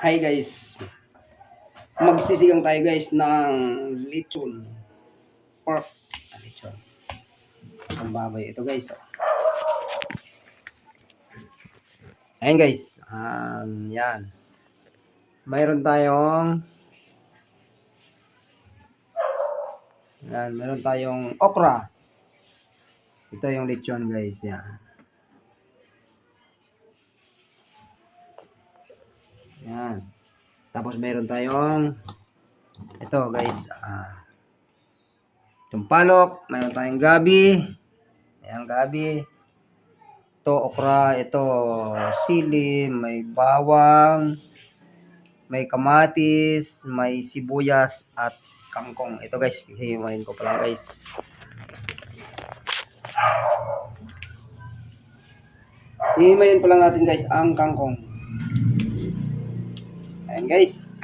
Hi guys, magsisigang tayo guys ng lechon pork. Lechon. Ang baboy. Ito guys. Oh. Ayan guys. Yan. Mayroon tayong meron tayong okra. Ito yung lechon guys. Yan. Yan. Tapos meron tayong ito guys. Itong palok. Meron tayong gabi. Ayan gabi. Ito okra. Ito sili. May bawang. May kamatis. May sibuyas. At kangkong. Ito guys. Hihimayin ko pa lang guys. Hihimayin pa lang natin guys ang kangkong. Ayan guys.